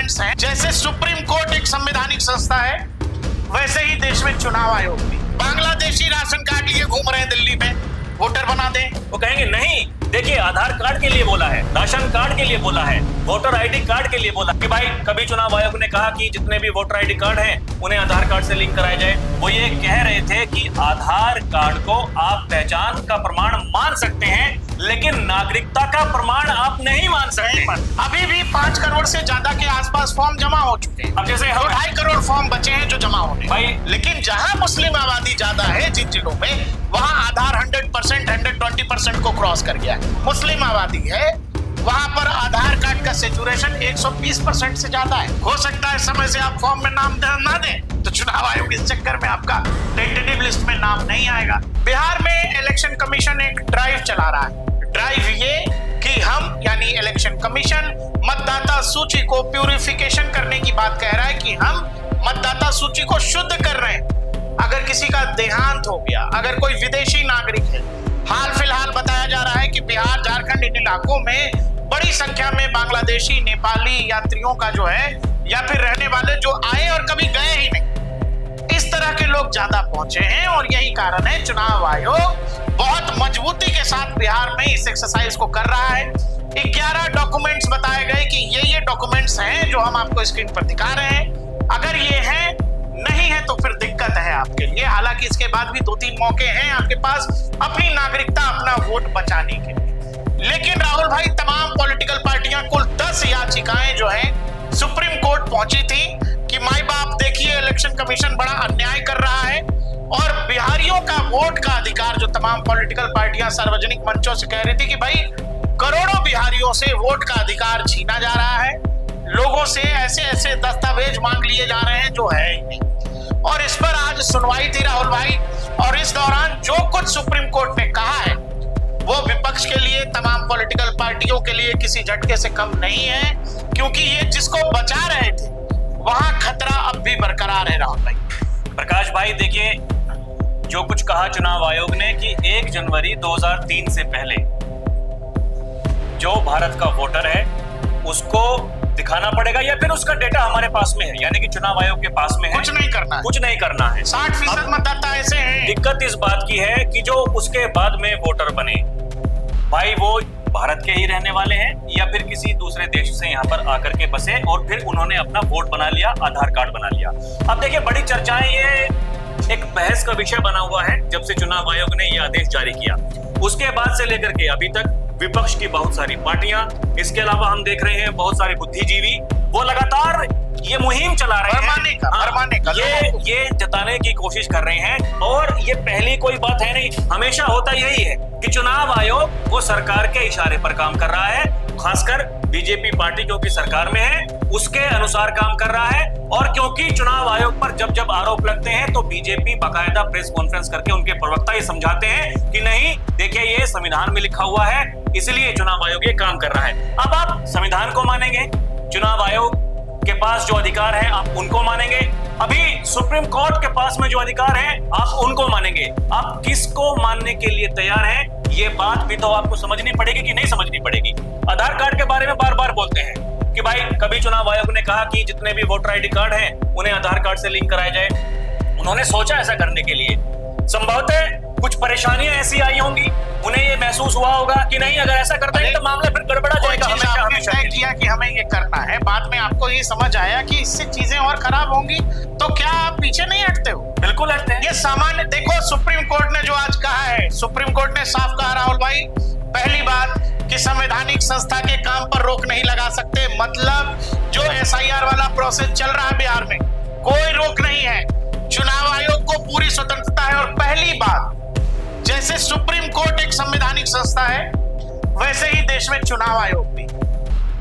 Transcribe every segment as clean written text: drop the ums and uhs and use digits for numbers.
Documents हैं। जैसे supreme court एक संवैधानिक संस्था है, वैसे ही देश में चुनाव आयोग भी। बांग्लादेशी राशन कार्ड लिए घूम रहे हैं दिल्ली में, वोटर बना दें। वो कहेंगे नहीं, देखिए आधार कार्ड के लिए बोला है, राशन कार्ड के लिए बोला है, वोटर आईडी कार्ड के लिए बोला कि भाई कभी चुनाव आयोग ने कहा कि जितने भी वोटर आईडी कार्ड हैं उन्हें आधार कार्ड से लिंक कराया जाए। वो ये कह रहे थे कि आधार कार्ड को आप पहचान का प्रमाण मान सकते हैं, लेकिन नागरिकता का प्रमाण आप नहीं मान सकते। अभी भी 5 करोड़ से ज्यादा के आसपास फॉर्म जमा हो चुके हैं। अब जैसे 2.5 करोड़ फॉर्म बचे हैं जो जमा होने भाई, लेकिन जहां मुस्लिम आबादी ज्यादा है जिन जिलों में, वहां आधार 100%, 120% को क्रॉस कर गया है। मुस्लिम आबादी है वहां पर आधार कार्ड का सेचुरेशन 120% से ज्यादा है। हो सकता है समय से आप फॉर्म में नाम ना दें तो चुनाव आयोग इस चक्कर में आपका टेंटेटिव लिस्ट में नाम नहीं आएगा। बिहार में इलेक्शन कमीशन एक ड्राइव चला रहा है। ड्राइव ये कि हम यानी इलेक्शन कमीशन मतदाता सूची को प्यूरिफिकेशन करने की बात कह रहा है कि हम मतदाता सूची को शुद्ध कर रहे हैं। अगर किसी का देहांत हो गया, अगर कोई विदेशी नागरिक है, हाल फिलहाल बताया जा रहा है कि बिहार झारखंड इन इलाकों में बड़ी संख्या में बांग्लादेशी नेपाली यात्रियों का जो है या फिर रहने वाले जो आए और कभी गए ही नहीं, इस तरह के लोग ज्यादा पहुंचे हैं। और यही कारण है चुनाव आयोग बहुत मजबूती के साथ बिहार में इस एक्सरसाइज को कर रहा है। 11 डॉक्यूमेंट्स बताए गए कि ये डॉक्यूमेंट्स हैं जो हम आपको स्क्रीन पर दिखा रहे हैं। अगर ये हैं नहीं है तो फिर दिक्कत है आपके लिए। हालांकि इसके बाद भी 2-3 मौके हैं आपके पास अपनी नागरिकता, अपना वोट बचाने के लिए। लेकिन राहुल भाई, तमाम पॉलिटिकल पार्टियां, कुल 10 याचिकाएं जो है सुप्रीम कोर्ट पहुंची थी कि माई बाप देखिए इलेक्शन कमीशन बड़ा अन्याय कर रहा है और बिहारियों का वोट का अधिकार, जो तमाम पॉलिटिकल पार्टियां सार्वजनिक मंचों से कह रही थी कि भाई करोड़ों बिहारियों से वोट का अधिकार छीना जा रहा है, लोगों से ऐसे ऐसे दस्तावेज मांग लिए जा रहे हैं जो है ही नहीं। और इस पर आज सुनवाई थी राहुल भाई, और इस दौरान जो कुछ सुप्रीम कोर्ट ने कहा है वो विपक्ष के लिए, तमाम पॉलिटिकल पार्टियों के लिए किसी झटके से कम नहीं है, क्योंकि ये जिसको बचा रहे थे वहां खतरा अब भी बरकरार है। राहुल भाई, प्रकाश भाई, देखिए जो कुछ कहा चुनाव आयोग ने कि 1 जनवरी 2003 से पहले जो भारत का वोटर है उसको दिखाना पड़ेगा या फिर उसका डेटा हमारे पास में है, यानी कि चुनाव आयोग के पास में है, कुछ नहीं करना है, कुछ नहीं करना है। 60% मतदाता ऐसे हैं। दिक्कत इस बात की है कि जो उसके बाद में वोटर बने, भाई वो भारत के ही रहने वाले हैं या फिर किसी दूसरे देश से यहाँ पर आकर के बसे और फिर उन्होंने अपना वोट बना लिया, आधार कार्ड बना लिया। अब देखिए बड़ी चर्चाएं, ये एक बहस का विषय बना हुआ है जब से चुनाव आयोग ने ये आदेश जारी किया। उसके बाद से लेकर के अभी तक विपक्ष की बहुत सारी पार्टियां, इसके अलावा हम देख रहे हैं बहुत सारे बुद्धिजीवी, वो लगातार ये मुहिम चला रहे हैं, ये जताने की कोशिश कर रहे हैं। और ये पहली कोई बात है नहीं, हमेशा होता यही है कि चुनाव आयोग वो सरकार के इशारे पर काम कर रहा है, खासकर बीजेपी पार्टी क्योंकि सरकार में है उसके अनुसार काम कर रहा है। और क्योंकि चुनाव आयोग पर जब जब आरोप लगते हैं तो बीजेपी बाकायदा प्रेस कॉन्फ्रेंस करके उनके प्रवक्ता ये समझाते हैं कि नहीं, देखिए ये संविधान में लिखा हुआ है, इसलिए चुनाव आयोग ये काम कर रहा है। अब आप संविधान को मानेंगे, चुनाव आयोग के पास जो अधिकार है आप उनको मानेंगे, अभी सुप्रीम कोर्ट के पास में जो अधिकार है आप उनको मानेंगे। आप किसको मानने के लिए तैयार हैं, ये बात भी तो आपको समझनी पड़ेगी कि नहीं समझनी पड़ेगी। आधार कार्ड के बारे में बार बार बोलते हैं कि भाई कभी चुनाव आयोग ने कहा कि जितने भी वोटर आईडी कार्ड हैं उन्हें आधार कार्ड से लिंक कराया जाए। उन्होंने सोचा ऐसा करने के लिए, संभवतः कुछ परेशानियां ऐसी आई होंगी, उन्हें ये महसूस हुआ होगा कि नहीं अगर ऐसा करते हैं तो मामला फिर गड़बड़ा जाएगा। हमने तय किया कि हमें ये करना है, बाद में आपको ये समझ आया कि इससे चीजें और खराब होंगी, तो क्या आप पीछे नहीं हटते हो? बिल्कुल हटते हैं। ये सामान्य देखो, सुप्रीम कोर्ट ने जो आज कहा है, सुप्रीम कोर्ट ने साफ कहा राहुल भाई, पहली बात कि संवैधानिक संस्था के काम पर रोक नहीं लगा सकते। मतलब जो SIR वाला प्रोसेस चल रहा है बिहार में, कोई रोक नहीं है, चुनाव आयोग को पूरी स्वतंत्रता है। और पहली बात, जैसे सुप्रीम कोर्ट एक संवैधानिक संस्था है, वैसे ही देश में चुनाव आयोग भी।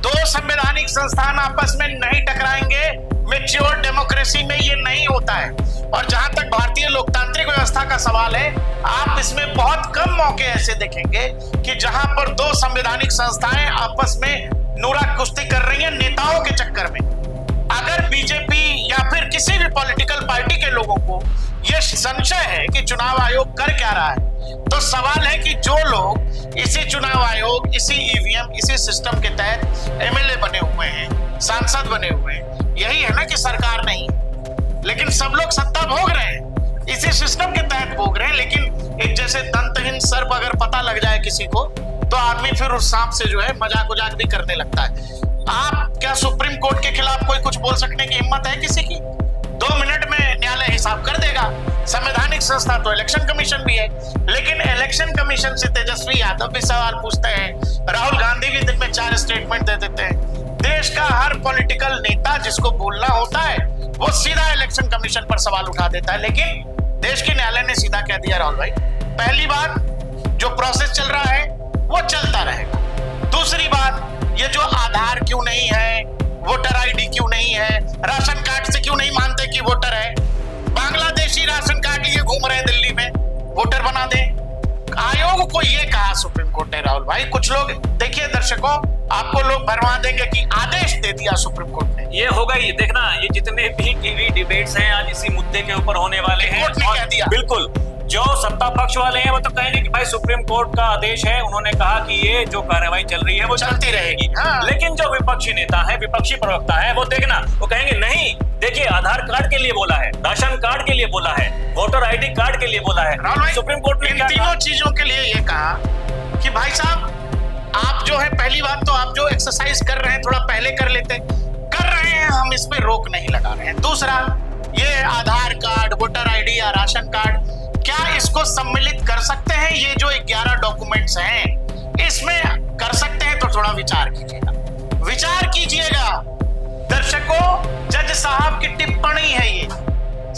2 संवैधानिक संस्थान आपस में नहीं टकराएंगे, मैच्योर डेमोक्रेसी में ये नहीं होता है। और जहां तक भारतीय लोकतांत्रिक व्यवस्था का सवाल है, आप इसमें बहुत कम मौके ऐसे देखेंगे कि जहां पर 2 संवैधानिक संस्थाएं आपस में नूरा कुश्ती कर रही हैं नेताओं के चक्कर में। अगर बीजेपी या फिर किसी भी पॉलिटिकल पार्टी के लोगों को यह संशय है कि चुनाव आयोग कर क्या रहा है, तो सवाल है कि जो लोग इसी चुनाव आयोग, इसी ईवीएम, इसी सिस्टम के तहत एमएलए बने हुए हैं, सांसद बने हुए हैं। यही है ना कि सरकार नहीं, लेकिन सब लोग सत्ता भोग रहे हैं, इसी सिस्टम के तहत भोग रहे हैं। लेकिन एक जैसे दंतहीन सर्प अगर पता लग जाए किसी को, तो आदमी फिर उस सांप से जो है मजाक उजाक भी करने लगता है। आप क्या सुप्रीम कोर्ट के खिलाफ कोई कुछ बोल सकने की हिम्मत है किसी की? 2 मिनट में न्यायालय हिसाब कर देगा। संवैधानिक संस्था तो इलेक्शन कमीशन भी है, लेकिन इलेक्शन कमीशन से तेजस्वी यादव भी सवाल पूछते हैं, राहुल गांधी भी दिन में 4 स्टेटमेंट दे देते हैं। देश का हर पॉलिटिकल नेता जिसको बोलना होता है वो सीधा इलेक्शन कमीशन पर सवाल उठा देता है। लेकिन देश के न्यायालय ने सीधा कह दिया, राहुल भाई, पहली बात, जो प्रोसेस चल रहा है वो चलता रहेगा। दूसरी बात, ये जो आधार क्यों नहीं है, वोटर आईडी क्यों नहीं है, राशन कार्ड से क्यों नहीं मानते कि वोटर है, बांग्लादेशी राशन कार्ड लिए घूम रहे हैं दिल्ली में, वोटर बना दे। आयोग को ये कहा सुप्रीम कोर्ट ने, राहुल भाई, कुछ लोग देखिए दर्शकों, आपको लोग भरवा देंगे कि आदेश दे दिया सुप्रीम कोर्ट ने। ये होगा, ये देखना, ये जितने भी टीवी डिबेट्स हैं आज इसी मुद्दे के ऊपर होने वाले हैं। कोर्ट ने कह दिया, बिल्कुल, जो सत्ता पक्ष वाले हैं वो तो कहेंगे कि भाई सुप्रीम कोर्ट का आदेश है, उन्होंने कहा कि ये जो कार्रवाई चल रही है वो चलती रहेगी। हाँ। लेकिन जो विपक्षी नेता है, विपक्षी प्रवक्ता है, वो देखना, वो कहेंगे नहीं, देखिए आधार कार्ड के लिए बोला है, राशन कार्ड के लिए बोला है, वोटर आईडी कार्ड के लिए बोला है। सुप्रीम कोर्ट ने इन तीनों चीजों के लिए ये कहा कि भाई साहब, आप जो है, पहली बात तो आप जो एक्सरसाइज कर रहे हैं थोड़ा पहले कर लेते, कर रहे हैं, हम इस पे रोक नहीं लगा रहे हैं। दूसरा, ये आधार कार्ड, वोटर आईडी या राशन कार्ड, क्या इसको सम्मिलित कर सकते हैं? ये जो 11 डॉक्यूमेंट्स हैं, इसमें कर सकते हैं तो थोड़ा विचार कीजिएगा, विचार कीजिएगा दर्शकों। जज साहब की टिप्पणी है ये,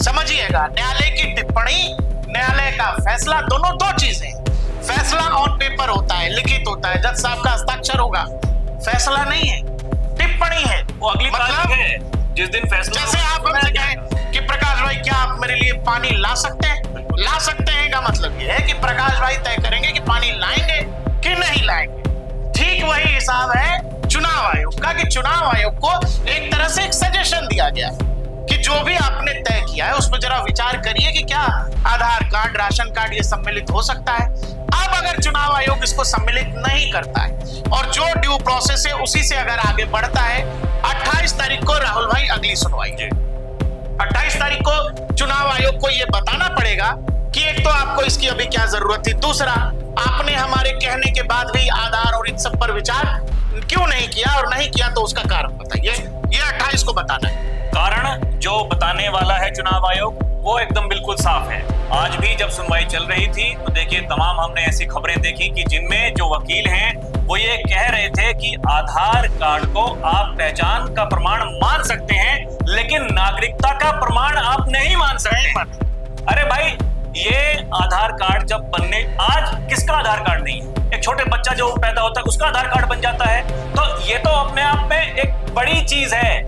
समझिएगा, न्यायालय की टिप्पणी, न्यायालय का फैसला, दोनों दो चीजें। फैसला ऑन पेपर होता है, लिखित होता है, जज साहब का हस्ताक्षर होगा, फैसला नहीं है, टिप्पणी है। वो अगली तारीख है जिस दिन फैसला। जैसे आप हमसे कहें कि प्रकाश भाई क्या आप मेरे लिए पानी ला सकते हैं, ला सकते हैं का मतलब ये है कि प्रकाश भाई तय करेंगे कि पानी लाएंगे कि नहीं लाएंगे। ठीक वही हिसाब है चुनाव आयोग का, कि चुनाव आयोग को एक तरह से एक सजेशन दिया गया है कि जो भी आपने तय किया है उस पर जरा विचार करिए कि क्या आधार कार्ड, राशन कार्ड ये सम्मिलित हो सकता है। अब अगर चुनाव आयोग इसको सम्मिलित नहीं करता है और जो ड्यू प्रोसेस है उसी से अगर आगे बढ़ता है, 28 तारीख को राहुल भाई अगली सुनवाई है। 28 तारीख को चुनाव आयोग को यह बताना पड़ेगा कि एक तो आपको इसकी अभी क्या जरूरत थी, दूसरा आपने हमारे कहने के बाद भी आधार और इन सब पर विचार क्यों नहीं किया, और नहीं किया तो उसका कारण बताइए। ये 28 को बताना है। कारण जो बताने वाला है चुनाव आयोग वो एकदम बिल्कुल साफ है। आज भी जब सुनवाई चल रही थी तो देखिए तमाम हमने ऐसी खबरें देखी कि जिनमें जो वकील हैं वो ये कह रहे थे कि आधार कार्ड को आप पहचान का प्रमाण मान सकते हैं, लेकिन नागरिकता का प्रमाण आप नहीं मान सकते। अरे भाई, ये आधार कार्ड जब बनने, आज किसका आधार कार्ड नहीं है? एक छोटे बच्चा जो पैदा होता है उसका आधार कार्ड बन जाता है। तो ये तो अपने आप में एक बड़ी चीज है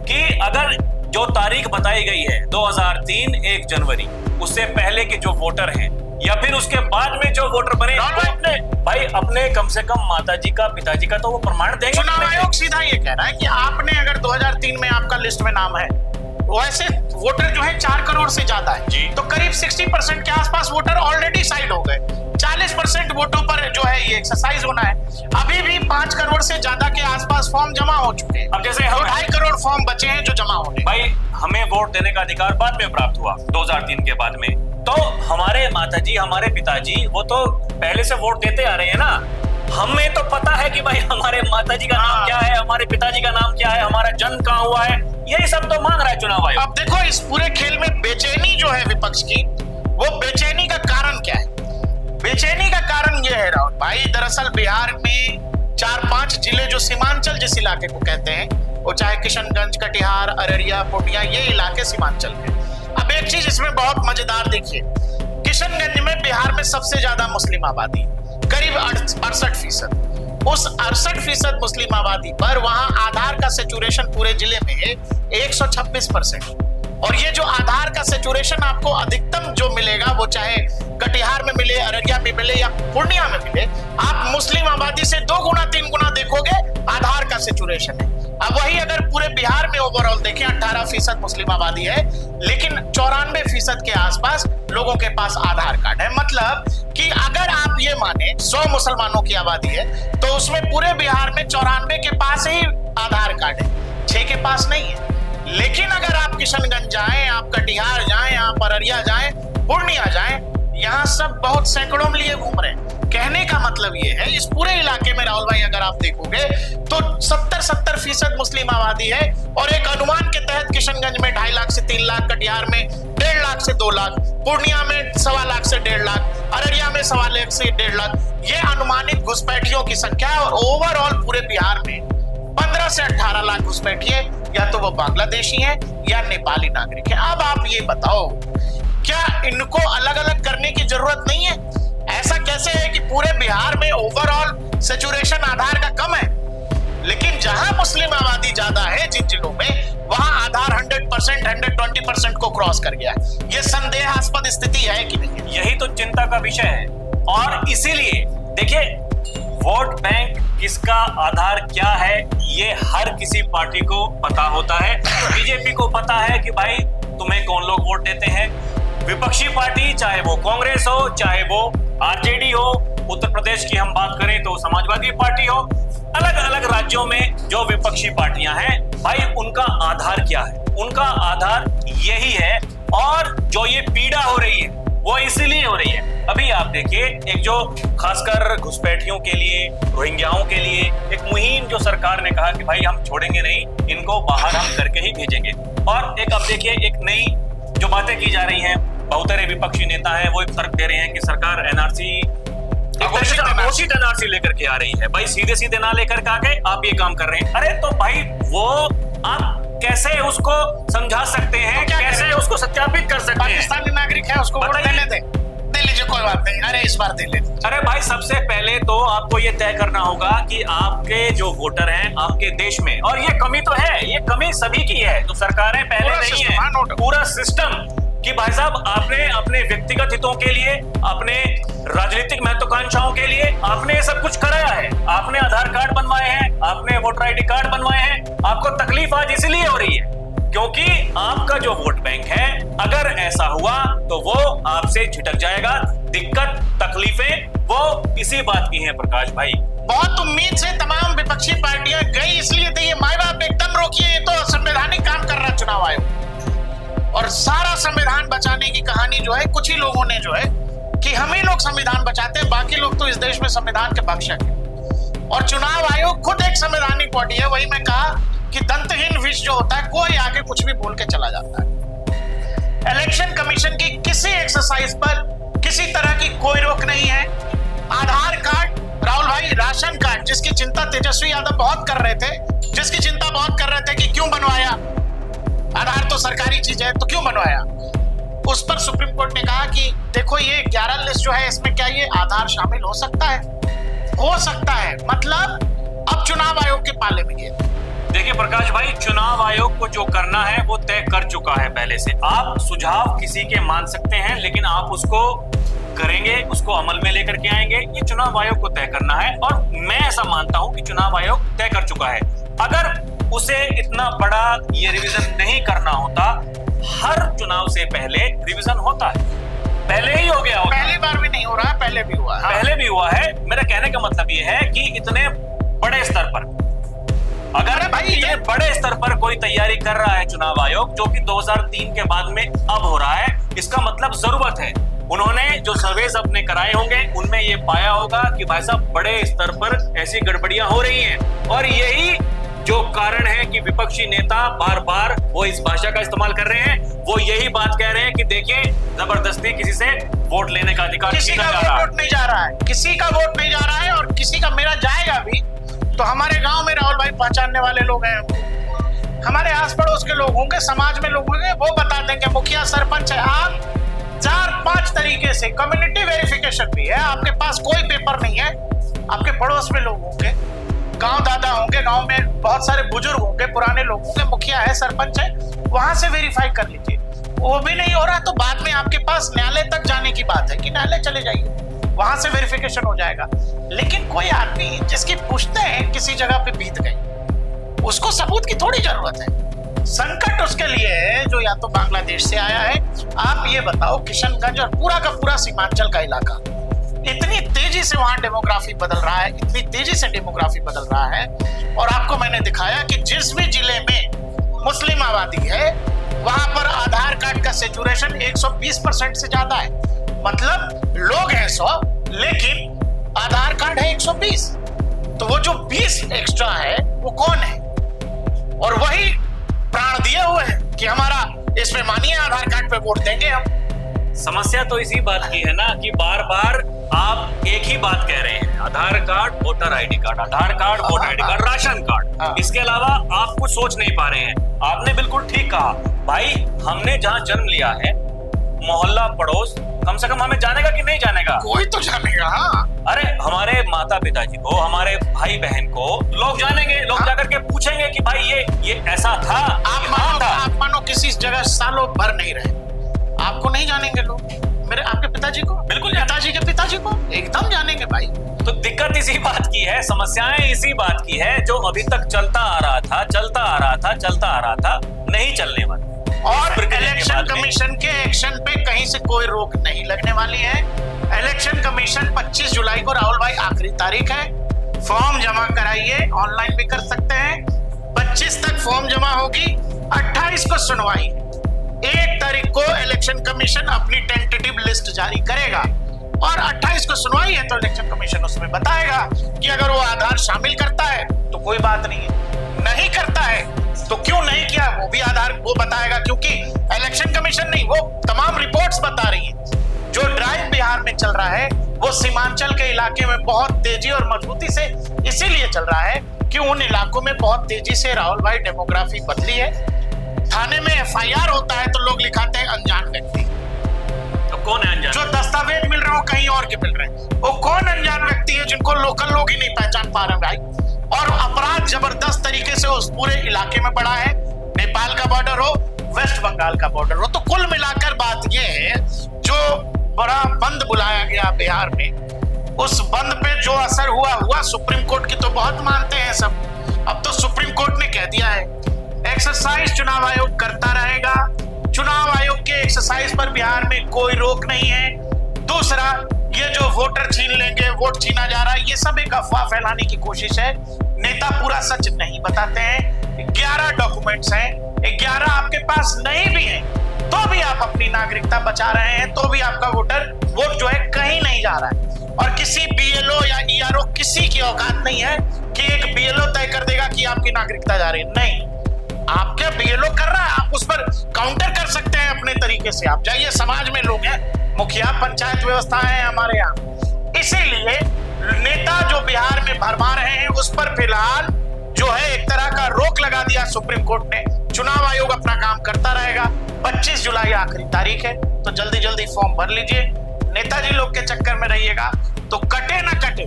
कि अगर जो तारीख बताई गई है 2003 1 जनवरी, उससे पहले के जो वोटर हैं या फिर उसके बाद में जो वोटर बने, अपने कम से कम माताजी का, पिताजी का तो वो प्रमाण देंगे। चुनाव आयोग सीधा ये कह रहा है कि आपने अगर 2003 में आपका लिस्ट में नाम है, वैसे वोटर जो है 4 करोड़ से ज्यादा है जी, तो करीब 60% के आसपास वोटर ऑलरेडी साइड हो गए। 40% वोटों पर जो है ये एक्सरसाइज होना है। अभी भी 5 करोड़ से ज्यादा के आसपास फॉर्म जमा हो चुके हैं। अब जैसे 2.5 करोड़ फॉर्म बचे हैं जो जमा होने। भाई, हमें वोट देने का अधिकार बाद में प्राप्त हुआ 2003 के बाद में, तो हमारे माताजी, हमारे पिताजी वो तो पहले से वोट देते आ रहे हैं ना। हमें तो पता है कि भाई हमारे माताजी का नाम क्या है, हमारे पिताजी का नाम क्या है, हमारा जन्म कहाँ हुआ है, यही सब तो मांग रहा है चुनाव आयोग। अब देखो, इस पूरे खेल में बेचैनी जो है विपक्ष की, वो बेचैनी का कारण क्या है? बेचैनी का कारण ये है राहुल भाई, दरअसल बिहार में 4-5 जिले जो सीमांचल जिस इलाके को कहते हैं, वो चाहे किशनगंज, कटिहार, अररिया, पूर्णिया, ये इलाके सीमांचल के। अब एक चीज इसमें बहुत मजेदार देखिए, किशनगंज में बिहार में सबसे ज्यादा मुस्लिम आबादी, करीब 68%। उस 68% मुस्लिम आबादी पर वहां आधार का सैचुरेशन पूरे जिले में है 126%। और ये जो आधार का सैचुरेशन आपको अधिकतम जो मिलेगा, वो चाहे कटिहार में मिले, अररिया में मिले या पूर्णिया में मिले, आप मुस्लिम आबादी से 2 गुना 3 गुना देखोगे आधार का सेचुरेशन है। अब वही अगर पूरे बिहार में ओवरऑल देखें 18% मुस्लिम आबादी है, लेकिन 94% के आसपास लोगों के पास आधार कार्ड है। मतलब कि अगर आप ये माने 100 मुसलमानों की आबादी है तो उसमें पूरे बिहार में 94 के पास ही आधार कार्ड है, 6 के पास नहीं है। लेकिन अगर आप किशनगंज जाएं, आप कटिहार जाएं, आप अररिया जाएं, पूर्णिया जाएं, यहाँ सब बहुत सैकड़ों में लिए घूम रहे हैं। कहने का मतलब ये है इस पूरे इलाके में राहुल भाई अगर आप देखोगे तो 70% मुस्लिम आबादी है और एक अनुमान के तहत किशनगंज में 2.5 लाख से 3 लाख, कटिहार में 1.5 लाख से 2 लाख, पूर्णिया में 1.25 लाख से 1.5 लाख, अररिया में 1.25 लाख से 1.5 लाख, ये अनुमानित घुसपैठियों की संख्या है। और ओवरऑल पूरे बिहार में 15 से 18 लाख घुसपैठिए या तो वो बांग्लादेशी हैं या नेपाली नागरिक हैं। अब आप ये बताओ क्या इनको अलग अलग करने की जरूरत नहीं है? ऐसा कैसे है कि पूरे बिहार में ओवरऑल सैचुरेशन आधार का कम है, लेकिन जहां मुस्लिम आबादी ज्यादा है जिन जिलों में वहां आधार 100%, 120% को क्रॉस कर गया है। ये संदेहास्पद स्थिति है कि नहीं? यही तो चिंता का विषय है। और इसीलिए देखिए, वोट बैंक किसका आधार क्या है ये हर किसी पार्टी को पता होता है। बीजेपी को पता है कि भाई तुम्हें कौन लोग वोट देते हैं। विपक्षी पार्टी, चाहे वो कांग्रेस हो, चाहे वो आरजेडी हो, उत्तर प्रदेश की हम बात करें तो समाजवादी पार्टी हो, अलग अलग राज्यों में जो विपक्षी पार्टियां हैं, भाई उनका आधार क्या है? उनका आधार यही है। और जो ये पीड़ा हो रही है वो इसीलिए हो रही है। अभी आप देखिए, एक जो खासकर घुसपैठियों के लिए, रोहिंग्याओं के लिए एक मुहिम जो सरकार ने कहा कि भाई हम छोड़ेंगे नहीं, इनको बाहर हम करके ही भेजेंगे। और एक अब देखिए, एक नई जो बातें की जा रही हैं, बहुत सारे विपक्षी नेता हैं वो एक तर्क दे रहे हैं कि सरकार एनआरसी घोषित एनआरसी लेकर के आ रही है। भाई सीधे सीधे ना लेकर के आके आप ये काम कर रहे हैं। अरे तो भाई वो आप कैसे उसको समझा सकते हैं, कैसे उसको सत्यापित कर सकते हैं? पाकिस्तानी नागरिक है, उसको वोट देने दे लीजिए, कोई बात नहीं, अरे इस बार दे ले। अरे भाई सबसे पहले तो आपको ये तय करना होगा कि आपके जो वोटर हैं आपके देश में, और ये कमी तो है, ये कमी सभी की है, तो सरकारें पहले नहीं है, पूरा सिस्टम कि भाई साहब आपने अपने व्यक्तिगत हितों के लिए, अपने राजनीतिक महत्वाकांक्षाओं के लिए आपने सब कुछ कराया है। आपने आधार कार्ड बनवाए हैं, आपने वोटर आईडी कार्ड बनवाए हैं। आपको तकलीफ आज इसलिए हो रही है क्योंकि आपका जो वोट बैंक है, अगर ऐसा हुआ तो वो आपसे छिटक जाएगा। दिक्कत, तकलीफें वो इसी बात की हैं प्रकाश भाई। बहुत उम्मीद से तमाम विपक्षी पार्टियां गई, इसलिए तो ये माई बाप एकदम रोकिए, ये तो संवैधानिक काम कर रहा चुनाव आयोग। और सारा संविधान बचाने की कहानी जो है कुछ ही लोगों ने जो है कि हम ही लोग संविधान बचाते हैं, बाकी लोग तो इस देश में संविधान के भक्षक हैं। और चुनाव आयोग खुद एक संवैधानिक बॉडी है। वही मैं कहा कि दंतहीन विष जो होता है, कोई आगे कुछ भी बोल के चला जाता है। इलेक्शन कमीशन की किसी एक्सरसाइज पर किसी तरह की कोई रोक नहीं है। आधार कार्ड, राहुल भाई, राशन कार्ड, जिसकी चिंता तेजस्वी यादव बहुत कर रहे थे, जिसकी चिंता बहुत कर रहे थे कि क्यों बनवाया, आधार तो सरकारी चीज है तो क्यों बनवाया, उस पर सुप्रीम कोर्ट ने कहा कि देखो ये 11 लिस्ट जो है इसमें क्या ये आधार शामिल हो सकता है? हो सकता है। मतलब अब चुनाव आयोग के पाले में गए। देखिए प्रकाश भाई, चुनाव आयोग को जो करना है वो तय कर चुका है पहले से। आप सुझाव किसी के मान सकते हैं, लेकिन आप उसको करेंगे, उसको अमल में लेकर के आएंगे, ये चुनाव आयोग को तय करना है। और मैं ऐसा मानता हूं कि चुनाव आयोग तय कर चुका है। अगर उसे इतना बड़ा ये रिवीजन नहीं करना होता, हर चुनाव से पहले रिवीजन होता है, पहले ही हो गया होता। पहली बार भी नहीं हो रहा है, पहले भी हुआ है। पहले भी हुआ है। मेरा कहने का मतलब ये है कि इतने बड़े स्तर पर, अगर भाई ये बड़े स्तर पर कोई तैयारी कर रहा है चुनाव आयोग, जो कि 2003 के बाद में अब हो रहा है, इसका मतलब जरूरत है। उन्होंने जो सर्वेस अपने कराए होंगे उनमें ये पाया होगा कि भाई साहब बड़े स्तर पर ऐसी गड़बड़ियां हो रही हैं। और यही जो कारण है कि विपक्षी नेता बार बार वो इस भाषा का इस्तेमाल कर रहे हैं, वो यही बात कह रहे हैं कि देखिए जबरदस्ती किसी से वोट लेने का अधिकार किसी का वोट नहीं जा रहा है, किसी का वोट नहीं जा रहा है, और किसी का मेरा जाएगा भी तो हमारे गांव में राहुल भाई पहचानने वाले लोग हैं, हमारे आस पड़ोस के लोग होंगे, समाज में लोग होंगे, वो बता देंगे मुखिया सरपंच है। आप 4-5 तरीके से कम्युनिटी वेरिफिकेशन भी है, आपके पास कोई पेपर नहीं है, आपके पड़ोस में लोग होंगे, गांव दादा होंगे, गांव में बहुत सारे बुजुर्ग होंगे, पुराने लोग होंगे, मुखिया है, सरपंच है, वहां से वेरीफाई कर लीजिए। वो भी नहीं हो रहा तो बाद में आपके पास न्यायालय तक जाने की बात है कि न्यायालय चले जाइए, वहां से वेरिफिकेशन हो जाएगा। लेकिन कोई आदमी जिसकी पुश्तें किसी जगह पे बीत गई, उसको सबूत की थोड़ी जरूरत है। संकट उसके लिए है जो या तो बांग्लादेश से आया है। आप ये बताओ, किशनगंज और पूरा का पूरा सीमांचल का इलाका, इतनी तेजी से वहां डेमोग्राफी बदल रहा है, इतनी तेजी से डेमोग्राफी बदल रहा है। और आपको मैंने दिखाया कि जिस भी जिले में मुस्लिम आबादी है वहां पर आधार कार्ड का सैचुरेशन 120% से ज्यादा है। मतलब लोग हैं 100 लेकिन आधार कार्ड है 120। तो वो जो 20 एक्स्ट्रा है वो कौन है? और वही प्राण दिए हुए हैं कि हमारा इसमें मानिए आधार कार्ड पे वोट देंगे हम। समस्या तो इसी बात की है ना कि बार बार आप एक ही बात कह रहे हैं, Aadhaar card voter ID card, Aadhaar card voter ID card, ration card. इसके अलावा आप कुछ सोच नहीं पा रहे हैं। आपने बिल्कुल ठीक कहा भाई, हमने जहां जन्म लिया है, मोहल्ला पड़ोस, कम से कम हमें जानेगा कि नहीं जानेगा? कोई तो जानेगा। अरे हमारे माता पिताजी को, हमारे भाई बहन को लोग जानेंगे, लोग जाकर के पूछेंगे कि भाई ये ऐसा था। आप मानो किसी जगह सालों भर नहीं रहे, आपको नहीं जानेंगे लोग। मेरे आपके पिताजी को बिल्कुल, पिताजी के पिताजी को एकदम जानेंगे भाई। तो दिक्कत इसी बात की है, समस्याएं इसी बात की है, जो अभी तक चलता आ रहा था, नहीं चलने वाला। और इलेक्शन कमीशन के एक्शन पे कहीं से कोई रोक नहीं लगने वाली है। इलेक्शन कमीशन 25 जुलाई को, राहुल भाई आखिरी तारीख है, फॉर्म जमा कराइए, ऑनलाइन भी कर सकते हैं। 25 तक फॉर्म जमा होगी, 28 को सुनवाई, 1 तारीख को इलेक्शन कमीशन अपनी टेंटेटिव लिस्ट जारी करेगा और 28 को सुनवाई है। तो इलेक्शन कमीशन उसमें बताएगा कि अगर वो आधार शामिल करता है तो कोई बात नहीं है, नहीं करता है तो क्यों नहीं किया वो भी आधार वो बताएगा। क्योंकि इलेक्शन कमीशन नहीं, वो तमाम रिपोर्ट्स बता रही हैं। जो ड्राइव बिहार में चल रहा है वो सीमांचल के इलाके में बहुत तेजी और मजबूती से इसीलिए चल रहा है कि उन इलाकों में बहुत तेजी से राहुल भाई डेमोग्राफी बदली है। थाने में FIR होता है तो लोग लिखाते हैं अनजान व्यक्ति। तो कौन है अनजान? जो दस्तावेज मिल रहे हो कहीं और के मिल रहे हैं, वो कौन अनजान व्यक्ति है जिनको लोकल लोग ही नहीं पहचान पा रहे भाई। और अपराध जबरदस्त तरीके से उस पूरे इलाके में बढ़ा है, नेपाल का बॉर्डर हो, वेस्ट बंगाल का बॉर्डर हो। तो कुल मिलाकर बात यह है, जो बड़ा बंद बुलाया गया बिहार में, उस बंद पे जो असर हुआ सुप्रीम कोर्ट की तो बहुत मानते हैं सब। अब तो सुप्रीम कोर्ट ने कह दिया है एक्सरसाइज चुनाव आयोग करता रहेगा, चुनाव आयोग के एक्सरसाइज पर बिहार में कोई रोक नहीं है। दूसरा, ये जो वोटर छीन लेंगे, वोट छीना जा रहा है, ये सब एक अफवाह फैलाने की कोशिश है। नेता पूरा सच नहीं बताते हैं। 11 डॉक्यूमेंट्स हैं, 11 आपके पास नहीं भी हैं तो भी आप अपनी नागरिकता बचा रहे हैं, तो भी आपका वोट जो है कहीं नहीं जा रहा है। और किसी BLO या ERO किसी की औकात नहीं है कि एक BLO तय कर देगा कि आपकी नागरिकता जा रही है। नहीं, आपके BLO कर रहा है, आप उस पर काउंटर कर सकते हैं अपने तरीके से। आप जाइए, समाज में लोग हैं, मुखिया पंचायत व्यवस्था है हमारे यहाँ। इसीलिए नेता जो बिहार में भरमा रहे हैं उस पर फिलहाल जो है एक तरह का रोक लगा दिया सुप्रीम कोर्ट ने। चुनाव आयोग अपना काम करता रहेगा। 25 जुलाई आखिरी तारीख है, तो जल्दी जल्दी फॉर्म भर लीजिए। नेताजी लोग के चक्कर में रहिएगा तो कटे ना कटे,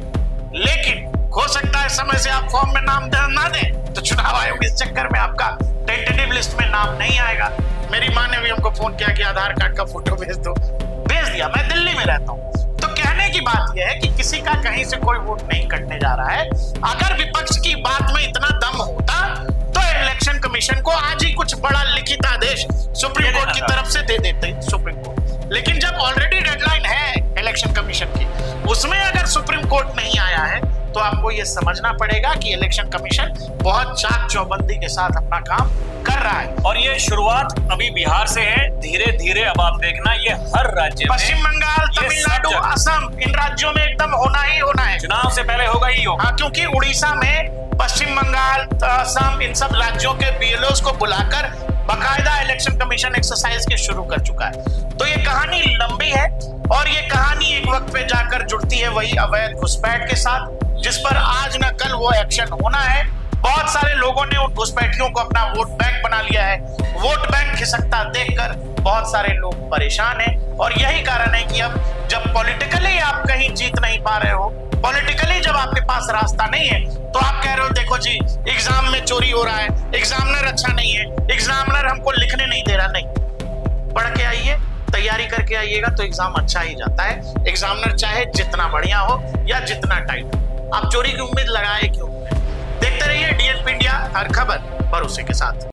लेकिन हो सकता है समय से आप फॉर्म में नाम ना दें तो चुनाव आयोग इस चक्कर में आपका टेंटेटिव लिस्ट में नाम नहीं आएगा। मेरी माँ ने भी हमको फोन किया कि आधार कार्ड का फोटो भेज दो, भेज दिया। मैं दिल्ली में रहता हूँ। तो कहने की बात यह है कि किसी का कहीं से कोई वोट नहीं कटने जा रहा है। अगर विपक्ष की बात में इतना दम होता तो इलेक्शन कमीशन को आज ही कुछ बड़ा लिखित आदेश सुप्रीम कोर्ट की तरफ से दे देते सुप्रीम कोर्ट। लेकिन जब ऑलरेडी डेडलाइन है इलेक्शन कमीशन की, उसमें अगर सुप्रीम कोर्ट नहीं आया है तो आपको यह समझना पड़ेगा कि इलेक्शन कमीशन बहुत चाक चौबंदी के साथ अपना काम कर रहा है। और ये शुरुआत अभी बिहार से है, धीरे धीरे अब आप देखना ये हर राज्य में, पश्चिम बंगाल, तमिलनाडु, असम, इन राज्यों में एकदम होना ही होना है। चुनाव से पहले होगा ही होगा। हाँ, क्योंकि उड़ीसा में, पश्चिम बंगाल, असम, इन सब राज्यों के BLOs को बुलाकर बाकायदा इलेक्शन कमीशन एक्सरसाइज के शुरू कर चुका है। तो ये कहानी लंबी है और ये कहानी एक वक्त पे जाकर जुड़ती है वही अवैध घुसपैठ के साथ, जिस पर आज न कल वो एक्शन होना है। बहुत सारे लोगों ने उन घुसपैठियों को अपना वोट बैंक बना लिया है। वोट बैंक खिसकता देखकर बहुत सारे लोग परेशान हैं और यही कारण है कि अब जब पॉलिटिकली आप कहीं जीत नहीं पा रहे हो, पॉलिटिकली जब आपके पास रास्ता नहीं है, तो आप कह रहे हो देखो जी एग्जाम में चोरी हो रहा है, एग्जामिनर अच्छा नहीं है, एग्जामिनर हमको लिखने नहीं दे रहा। नहीं, पढ़ के आइए, तैयारी करके आइएगा तो एग्जाम अच्छा ही जाता है। एग्जामिनर चाहे जितना बढ़िया हो या जितना टाइट हो, आप चोरी की उम्मीद लगाए क्यों? देखते रहिए डीएलपी इंडिया, हर खबर भरोसे के साथ।